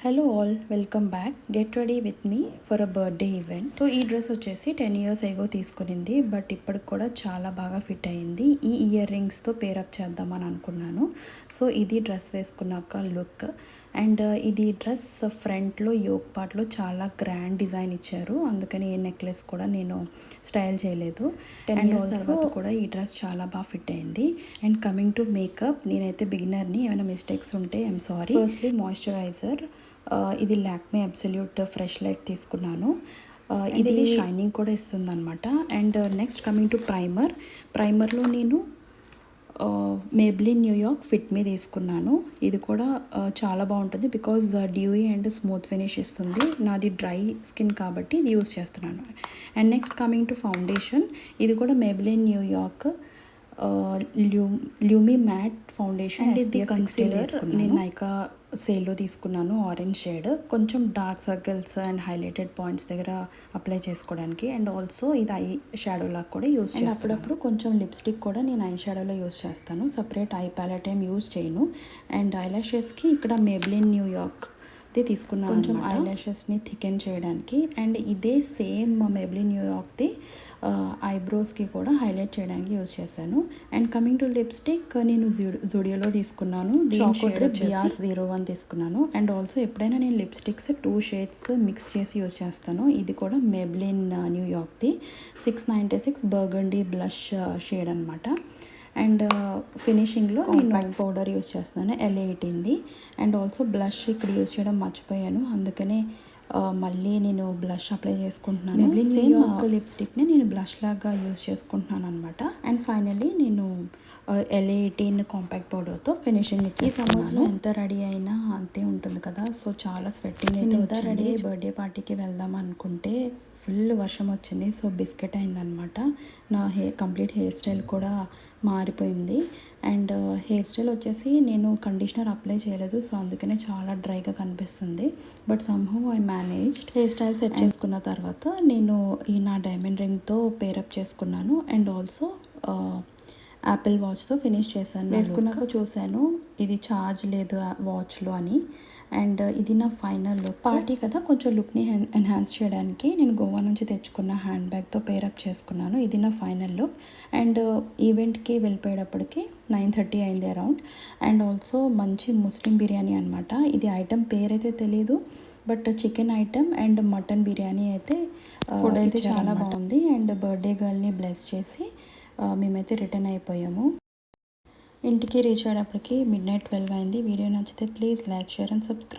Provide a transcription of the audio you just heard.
Hello all, welcome back. Get ready with me for a birthday event. So ఈ dress వచ్చేసి 10 years ago తీసుకునింది, but ఇప్పటికి కూడా చాలా బాగా ఫిట్ అయ్యింది. ఈ ఇయర్ రింగ్స్తో పేరప్ చేద్దామని అనుకున్నాను. సో ఇది డ్రెస్ వేసుకున్నాక లుక్. అండ్ ఇది డ్రెస్ ఫ్రంట్లో యోక్ పార్ట్లో చాలా గ్రాండ్ డిజైన్ ఇచ్చారు, అందుకని ఏ నెక్లెస్ కూడా నేను స్టైల్ చేయలేదు. 10 years తర్వాత కూడా ఈ డ్రెస్ చాలా బాగా ఫిట్ అయింది. అండ్ కమింగ్ టు మేకప్, నేనైతే బిగినర్ని, ఏమైనా మిస్టేక్స్ ఉంటే ఐఎమ్ సారీ. ఫస్ట్లీ మాయిశ్చరైజర్, ఇది లాక్మే అబ్సల్యూట్ ఫ్రెష్ లైఫ్ తీసుకున్నాను. ఇది షైనింగ్ కూడా ఇస్తుంది అనమాట. అండ్ నెక్స్ట్ కమింగ్ టు ప్రైమర్లో నేను మేబ్లిన్ న్యూయార్క్ ఫిట్ మీ తీసుకున్నాను. ఇది కూడా చాలా బాగుంటుంది, because dewy and smooth finish ఇస్తుంది. నాది డ్రై స్కిన్ కాబట్టి ఇది యూస్ చేస్తున్నాను. And next coming to foundation, ఇది కూడా Maybelline New York Lumi matte foundation. And ఇది కన్సీలర్ నేను నైకా సేల్లో తీసుకున్నాను, ఆరెంజ్ షేడ్, కొంచెం dark circles and highlighted points దగ్గర అప్లై చేసుకోవడానికి. అండ్ ఆల్సో ఇది ఐ షాడో లాగా కూడా యూస్ చేస్తాను. అప్పుడప్పుడు కొంచెం లిప్స్టిక్ కూడా నేను ఐ షాడోలో యూస్ చేస్తాను, సపరేట్ ఐ ప్యాలెట్ ఏం యూస్ చేయను. అండ్ ఐలాషెస్కి ఇక్కడ మేబ్లిన్ న్యూయార్క్ ది తీసుకున్నాను, కొంచెం ఐలాషెస్ని థికెన్ చేయడానికి. అండ్ ఇదే సేమ్ మేబ్లిన్ న్యూయార్క్ది ఐబ్రోస్కి కూడా హైలైట్ చేయడానికి యూజ్ చేశాను. అండ్ కమింగ్ టు లిప్స్టిక్, నేను జూడియోలో తీసుకున్నాను, BR01 తీసుకున్నాను. అండ్ ఆల్సో ఎప్పుడైనా నేను లిప్స్టిక్స్ 2 shades మిక్స్ చేసి యూజ్ చేస్తాను. ఇది కూడా మేబ్లిన్ న్యూయార్క్ది 696 బర్గండీ బ్లష్ షేడ్ అనమాట. అండ్ ఫినిషింగ్లో నేను పౌడర్ యూస్ చేస్తున్నాను, L18ది. అండ్ ఆల్సో బ్లష్ ఇక్కడ యూస్ చేయడం మర్చిపోయాను, అందుకనే మళ్ళీ నేను బ్లష్ అప్లై చేసుకుంటున్నాను. సేమ్ లిప్స్టిక్ని నేను బ్లష్ లాగా యూస్ చేసుకుంటున్నాను అనమాట. అండ్ ఫైనల్లీ నేను L18 కాంపాక్ట్ పౌడర్తో ఫినిషింగ్ ఇచ్చి, ఈ సమ్మర్స్లో ఎంత రెడీ అయినా అంతే ఉంటుంది కదా, సో చాలా స్వెట్టింగ్ అయితే ఎంత రెడీ అయ్యి బర్త్డే పార్టీకి వెళ్దాం అనుకుంటే ఫుల్ వర్షం వచ్చింది. సో బిస్కెట్ అయిందనమాట. నా కంప్లీట్ హెయిర్ స్టైల్ కూడా మారిపోయింది. అండ్ హెయిర్ స్టైల్ వచ్చేసి నేను కండిషనర్ అప్లై చేయలేదు, సో అందుకనే చాలా డ్రైగా కనిపిస్తుంది. But somehow I managed. Hair style set చేసుకున్న తర్వాత నేను ఈ నా డైమండ్ రింగ్తో పేరప్ చేసుకున్నాను. అండ్ ఆల్సో యాపిల్ వాచ్తో ఫినిష్ చేశాను. వేసుకున్నాక చూశాను ఇది ఛార్జ్ లేదు వాచ్లో అని. అండ్ ఇది నా ఫైనల్ లుక్. పార్టీ కదా, కొంచెం లుక్ని ఎన్హాన్స్ చేయడానికి నేను గోవా నుంచి తెచ్చుకున్న హ్యాండ్ బ్యాగ్తో పేరప్ చేసుకున్నాను. ఇది నా ఫైనల్ లుక్. అండ్ ఈవెంట్కి వెళ్ళిపోయేటప్పటికి 9:30 అయింది అరౌండ్. అండ్ ఆల్సో మంచి ముస్లిం బిర్యానీ అనమాట. ఇది ఐటెం పేరైతే తెలీదు, but chicken item and mutton biryani అయితే ఫుడ్ అయితే చాలా బాగుంది. అండ్ బర్త్డే గర్ల్ని బ్లెస్ చేసి మేమైతే రిటర్న్ అయిపోయాము. ఇంటికి రీచ్ అయ్యేటప్పటికి midnight 12 అయింది. వీడియో నచ్చితే please like, share and subscribe.